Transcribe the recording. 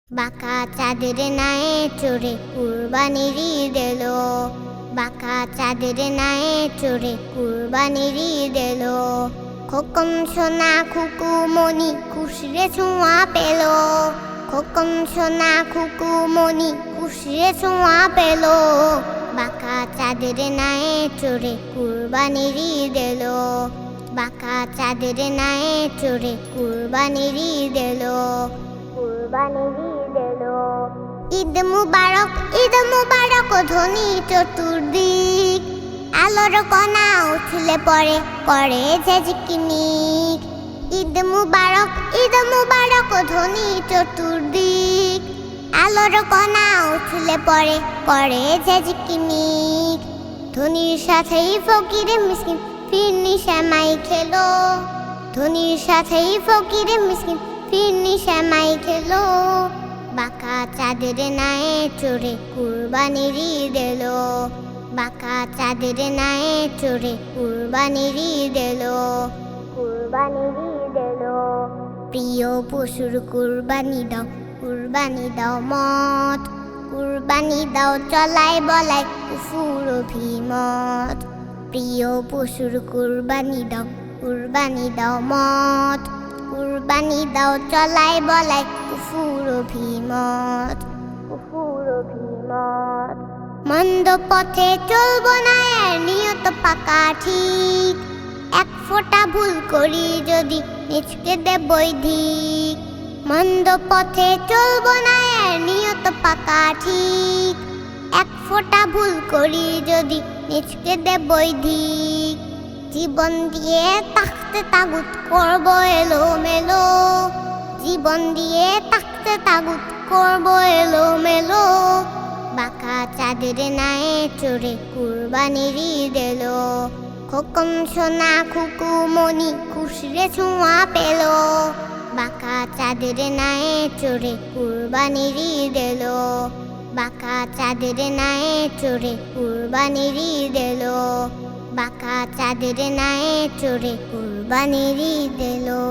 বাঁকা চাঁদের নায়ে চড়ে কুরবানির ঈদ এলো, বাঁকা চাঁদের নায়ে চড়ে কুরবানির ঈদ এলো। খোকন সোনা খুকু মনি খুশরে ছোঁয়া পেল, খোকন সোনা খুকু মনি খুশরে ছোঁয়া পেল। বাঁকা চাঁদের নায়ে চড়ে কুরবানির ঈদ এলো, বাঁকা চাঁদের নায়ে চড়ে কুরবানির ঈদ এলো, কুরবানির ঈদ এলো। ঈদ মুবারক ধ্বনি চতুর্দিক, আলোর কণা উঠলে পরে করে ঝিকমিক। ঈদ মুবারক ধ্বনি চতুর্দিক, আলোর কণা উঠলে পরে করে ঝিকমিক। ধ্বনির সাথেই ফকিরে মিসকিন ফিরনি শ্যামাই খেলো, ধ্বনির সাথেই ফকিরে মিসকিন ফিরনি শ্যামাই খেলো। বাঁকা চাঁদের নায়ে চড়ে কুরবানির ঈদ এলো, বাঁকা চাঁদের নায়ে চড়ে কুরবানির ঈদ এলো, কুরবানির ঈদ এলো। প্রিয় পশুর কুরবানি দাও, কুরবানি দাও মত, কুরবানি দাও চলাই বলাই কুফুর অভিমত। প্রিয় পশুর কুরবানি দাও, কুরবানি দাও মত, কুরবানি দাও চলাই বলাই কুফুর অভিমত, কুফুর অভিমত। মন্দ পথে চলবো না এর নিয়ত পাকা ঠিক, এক ফোঁটা ভুল করি যদি নিজকে দেবই ধিক। মন্দ পথে চলবো না এর নিয়ত পাকা ঠিক, এক ফোঁটা ভুল করি যদি নিজকে দেবই ধিক। জীবন দিয়ে তাকতে তাগুত করবো এলো মেলো, জীবন দিয়ে তাকতে তাগুত করবো এলো মেলো। বাঁকা চাঁদের নায়ে চড়ে কুরবানির ঈদ এলো, খোকন সোনা খুকু মনি খুশরে ছোঁয়া পেল। বাঁকা চাঁদের নায়ে চড়ে কুরবানির ঈদ এলো, বাঁকা চাঁদের নায়ে চড়ে কুরবানির ঈদ এলো, বাঁকা চাঁদের নায়ে চড়ে কুরবানির ঈদ এলো।